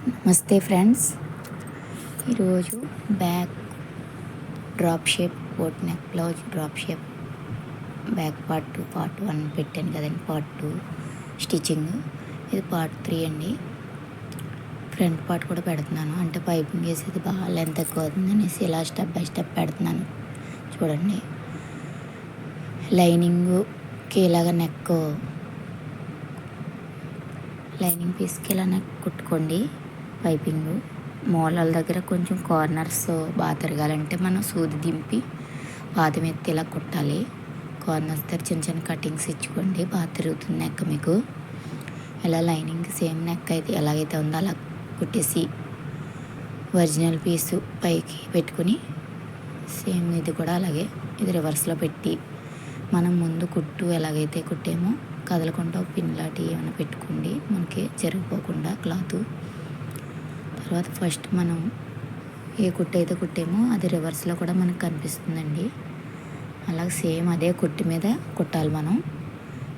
నమస్తే ఫ్రెండ్స్, ఈరోజు back drop shape boat neck blouse drop shape back part 1 పెట్టాను కదండి. పార్ట్ 2 స్టిచ్చింగ్, ఇది పార్ట్ 3 అండి. ఫ్రంట్ పార్ట్ కూడా పెడుతున్నాను, అంటే పైపింగ్ వేసేది బాగా లెంత్ ఎక్కువ అవుతుంది అనేసి ఇలా స్టెప్ బై స్టెప్ పెడుతున్నాను. చూడండి, లైనింగ్కి ఇలాగ లైనింగ్ పీస్కి ఇలా నెక్ కుట్టుకోండి. పైపింగ్ మూలల దగ్గర కొంచెం కార్నర్స్ బాగా తిరగాలంటే మనం సూది దింపి పాదం ఎత్తి ఇలా కుట్టాలి. కార్నర్స్ దగ్గర చిన్న చిన్న కటింగ్స్ ఇచ్చుకోండి, బాగా తిరుగుతుంది నెక్ మీకు. ఇలా లైనింగ్ సేమ్ నెక్ అయితే ఎలాగైతే ఉందో అలా కుట్టేసి ఒరిజినల్ పీసు పైకి పెట్టుకుని సేమ్ ఇది కూడా అలాగే ఇది రివర్స్లో పెట్టి మనం ముందు కుట్టు ఎలాగైతే కుట్టామో కదలకుండా పిన్ లాంటి ఏమైనా పెట్టుకోండి, మనకి జరిగిపోకుండా క్లాత్. తర్వాత ఫస్ట్ మనం ఏ కుట్టు అయితే కుట్టామో అది రివర్స్లో కూడా మనకు కనిపిస్తుందండి. అలాగే సేమ్ అదే కుట్టు మీద కుట్టాలి మనం.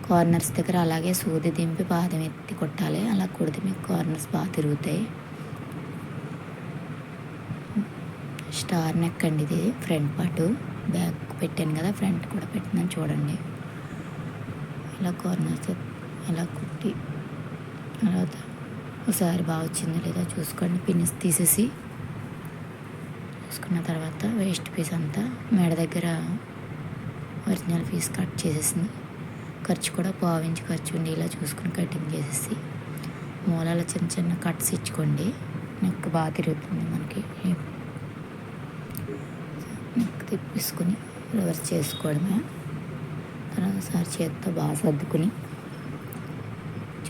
కార్నర్స్ దగ్గర అలాగే సూది దింపి పాదం ఎత్తి కుట్టాలి. అలా కుడితే మీకు కార్నర్స్ బాగా తిరుగుతాయి. స్టార్ నెక్ అండి ఇది. ఫ్రంట్ పార్ట్ బ్యాక్ పెట్టాను కదా, ఫ్రంట్ కూడా పెట్టినాను చూడండి. ఇలా కార్నర్స్ ఇలా కుట్టి తర్వాత ఒకసారి బాగా వచ్చిందో లేదా చూసుకోండి. పిన్స్ తీసేసి చూసుకున్న తర్వాత వేస్ట్ పీస్ అంతా మెడ దగ్గర ఒరిజినల్ పీస్ కట్ చేసేసింది. ఖర్చు కూడా పావించి ఖర్చు ఉండి ఇలా చూసుకుని కటింగ్ చేసేసి మూలాల చిన్న చిన్న కట్స్ ఇచ్చుకోండి. నెక్ బాగా తిరుగుతుంది మనకి. నెక్ తిప్పేసుకుని రివర్స్ చేసుకోవడమే. తర్వాత ఒకసారి చేతితో బాగా సర్దుకుని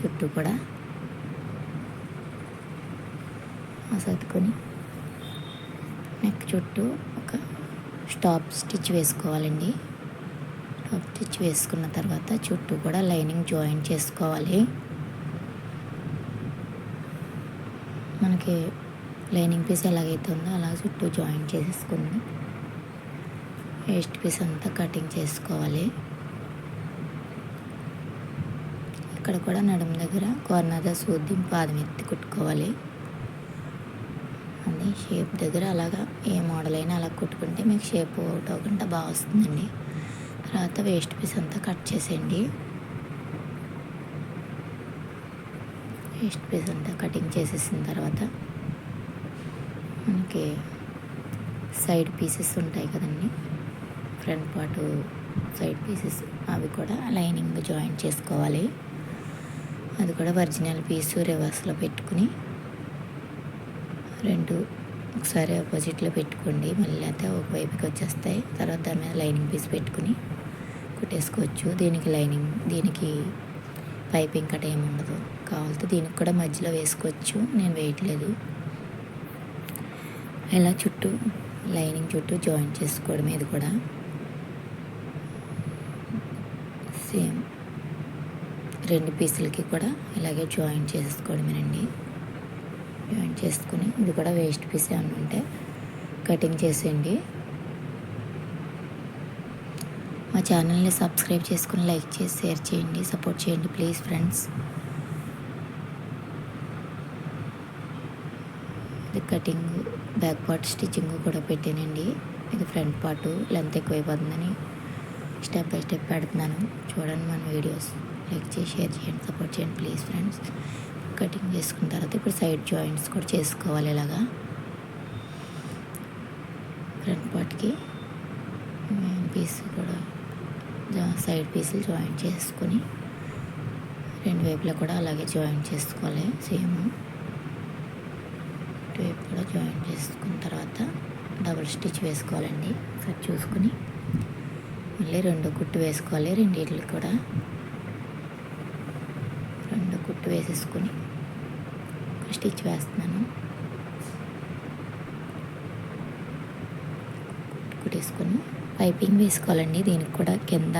చుట్టూ కూడా సర్దుకొని నెక్ చుట్టూ ఒక స్టాప్ స్టిచ్ వేసుకోవాలండి. టాప్ స్టిచ్ వేసుకున్న తర్వాత చుట్టూ కూడా లైనింగ్ జాయిన్ చేసుకోవాలి. మనకి లైనింగ్ పీస్ ఎలాగైతే ఉందో అలా చుట్టూ జాయిన్ చేసేసుకుని వేస్ట్ పీస్ అంతా కటింగ్ చేసుకోవాలి. ఇక్కడ కూడా నడుము దగ్గర కార్నర్ సూది పాదం ఎత్తి కుట్టుకోవాలి. అది షేప్ దగ్గర అలాగా ఏ మోడల్ అయినా అలా కుట్టుకుంటే మీకు షేప్ అవుట్ అవ్వకుండా బాగా వస్తుందండి. తర్వాత వేస్ట్ పీస్ అంతా కట్ చేసేయండి. వేస్ట్ పీస్ అంతా కటింగ్ చేసేసిన తర్వాత మనకి సైడ్ పీసెస్ ఉంటాయి కదండి, ఫ్రంట్ పార్ట్ సైడ్ పీసెస్, అవి కూడా లైనింగ్ జాయిన్ చేసుకోవాలి. అది కూడా ఒరిజినల్ పీసు రివర్స్లో పెట్టుకుని రెండు ఒకసారి ఆపోజిట్లో పెట్టుకోండి. మళ్ళీ అయితే ఒకవైపుకి వచ్చేస్తాయి. తర్వాత దాని మీద లైనింగ్ పీస్ పెట్టుకుని కుట్టేసుకోవచ్చు. దీనికి పైపింగ్ కట్ ఏమి ఉండదు. కావాలంటే దీనికి కూడా మధ్యలో వేసుకోవచ్చు, నేను వేయట్లేదు. ఇలా చుట్టూ లైనింగ్ చుట్టూ జాయిన్ చేసుకోవడం. ఇది కూడా సేమ్ రెండు పీసులకి కూడా ఇలాగే జాయిన్ చేసుకోవడమేనండి. జాయిన్ చేసుకుని ఇది కూడా వేస్ట్ పీస్ ఏమైనా ఉంటే కటింగ్ చేసేయండి. మా ఛానల్ని సబ్స్క్రైబ్ చేసుకుని లైక్ చేసి షేర్ చేయండి, సపోర్ట్ చేయండి ప్లీజ్ ఫ్రెండ్స్. ఇది కటింగ్ బ్యాక్ పార్ట్ స్టిచ్చింగ్ కూడా పెట్టానండి. ఇది ఫ్రంట్ పార్ట్ లెంత్ ఎక్కువైపోతుందని స్టెప్ బై స్టెప్ పెడుతున్నాను. చూడండి మన వీడియోస్, లైక్ చేసి షేర్ చేయండి, సపోర్ట్ చేయండి ప్లీజ్ ఫ్రెండ్స్. కటింగ్ చేసుకున్న తర్వాత ఇప్పుడు సైడ్ జాయింట్స్ కూడా చేసుకోవాలి. ఇలాగా ఫ్రంట్ పార్ట్కి పీస్ కూడా సైడ్ పీసులు జాయిన్ చేసుకొని రెండు వైపులా కూడా అలాగే జాయిన్ చేసుకోవాలి. సేమ్ ఇటువైపు కూడా జాయిన్ చేసుకున్న తర్వాత డబుల్ స్టిచ్ వేసుకోవాలండి. ఒకసారి చూసుకుని మళ్ళీ రెండు కుట్టు వేసుకోవాలి. రెండింటికి కూడా రెండు కుట్టు వేసేసుకొని స్టిచ్ వేస్తున్నాను. కుట్టేసుకొని పైపింగ్ వేసుకోవాలండి. దీనికి కూడా కింద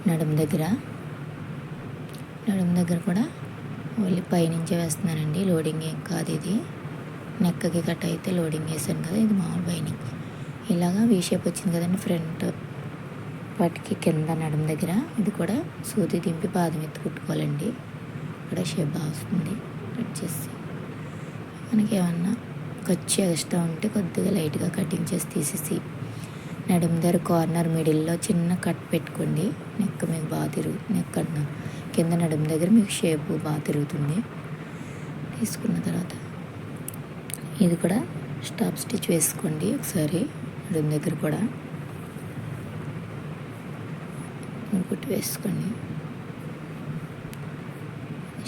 నడుము దగ్గర కూడా మళ్ళీ పైనుంచే వేస్తున్నానండి. లోడింగ్ ఏం కాదు ఇది. నెక్కకి కట్ అయితే లోడింగ్ వేసాను కదా, ఇది మామూలు పైనింగ్. ఇలాగా వీ షేప్ వచ్చింది కదండి ఫ్రంట్ వాటికి కింద నడుము దగ్గర. ఇది కూడా సూది దింపి పాదం ఎత్తి కుట్టుకోవాలండి. ఇక్కడ షేప్ బాగా వస్తుంది. కట్ చేసి మనకి ఏమన్నా ఖర్చు ఎక్స్ట్రా ఉంటే కొద్దిగా లైట్గా కటింగ్ చేసి తీసేసి నడుము దగ్గర కార్నర్ మిడిల్లో చిన్న కట్ పెట్టుకోండి. నెక్ మీకు బాగా నెక్ అన్న కింద నడుము దగ్గర మీకు షేపు బాగా తిరుగుతుంది. తీసుకున్న తర్వాత ఇది కూడా స్టాప్ స్టిచ్ వేసుకోండి ఒకసారి. నడుము దగ్గర కూడా కుట్టి వేసుకోండి.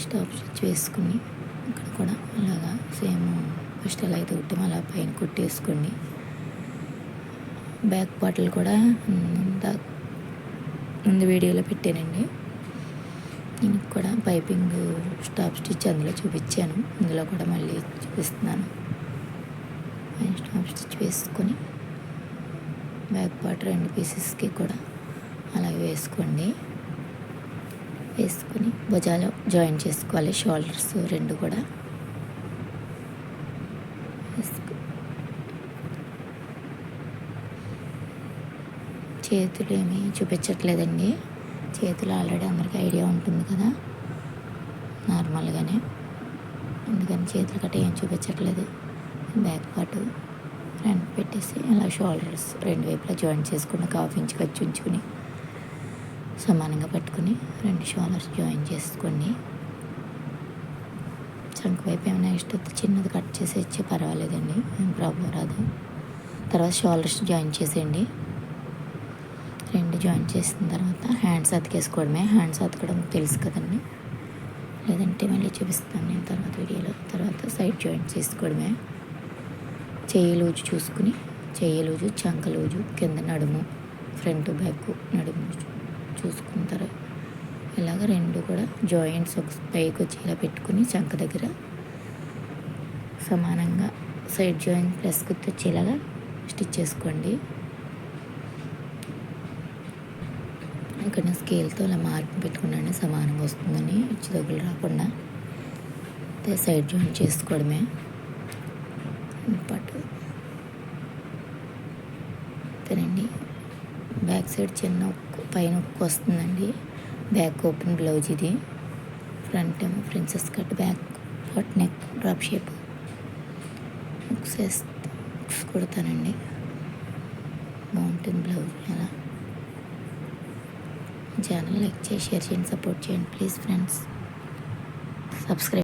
స్టాప్ స్టిచ్ వేసుకుని ఇక్కడ కూడా అలాగా సేమ్ ఫస్ట్ ఎలా అయితే కుట్టామో అలా పైన కుట్టేసుకోండి. బ్యాక్ పార్ట్లు కూడా ముందు వీడియోలో పెట్టానండి. దీనికి కూడా పైపింగ్ స్టాప్ స్టిచ్ అందులో చూపించాను, ఇందులో కూడా మళ్ళీ చూపిస్తున్నాను. స్టాప్ స్టిచ్ వేసుకొని బ్యాక్ పార్ట్ 2 పీసెస్కి కూడా అలాగే వేసుకోండి. వేసుకొని భుజాలు జాయిన్ చేసుకోవాలి, షోల్డర్స్ 2 కూడా చేతులు ఏమీ చూపించట్లేదండి. చేతులు ఆల్రెడీ అందరికీ ఐడియా ఉంటుంది కదా నార్మల్గానే, అందుకని చేతులు గట్రా ఏం చూపించట్లేదు. బ్యాక్ పార్ట్ ఫ్రంట్ పెట్టేసి అలా షోల్డర్స్ 2 వైపులా జాయిన్ చేసుకుని 1/2 ఇంచ్ ఖర్చు ఉంచుకుని సమానంగా పట్టుకుని 2 షోల్డర్స్ జాయిన్ చేసుకోండి. చంక వైపు ఏమైనా ఇష్టం చిన్నది కట్ చేసి ఇచ్చి పర్వాలేదండి, ఏం ప్రాబ్లం రాదు. తర్వాత షోల్డర్స్ జాయిన్ చేసేయండి. 2 జాయిన్ చేసిన తర్వాత హ్యాండ్స్ అతికేసుకోవడమే. హ్యాండ్స్ అతకడం తెలుసు కదండి, లేదంటే మళ్ళీ చూపిస్తాను నేను తర్వాత వీడియోలో. తర్వాత సైడ్ జాయిన్ చేసుకోవడమే. చెయ్యి లూజు చూసుకుని చెయ్యి లూజు, చంక లూజు, కింద నడుము, ఫ్రంట్ బ్యాక్ నడుము చూసుకున్న తర్వాత ఇలాగ 2 కూడా జాయింట్స్ ఒక పైకి వచ్చి ఇలా పెట్టుకుని చంక దగ్గర సమానంగా సైడ్ జాయింట్ ప్లస్ గుర్తు వచ్చేలాగా స్టిచ్ చేసుకోండి. ఇక్కడ స్కేల్తో ఇలా మార్పు పెట్టుకున్నాను, సమానంగా వస్తుందని హెచ్చు తగ్గులు రాకుండా. సైడ్ జాయిన్ చేసుకోవడమే. పాటు అంతేనండి. బ్యాక్ సైడ్ చిన్న ఉక్కు, పైన ఉక్కు వస్తుందండి. బ్యాక్ ఓపెన్ బ్లౌజ్ ఇది. ఫ్రంట్ ఏమో princess cut, back part neck drop shape. ఉక్స్ కుడతానండి, బాగుంటుంది బ్లౌజ్. అలా ఛానల్ లైక్ చేసి షేర్ చేయండి, సపోర్ట్ చేయండి ప్లీజ్ ఫ్రెండ్స్. సబ్స్క్రైబ్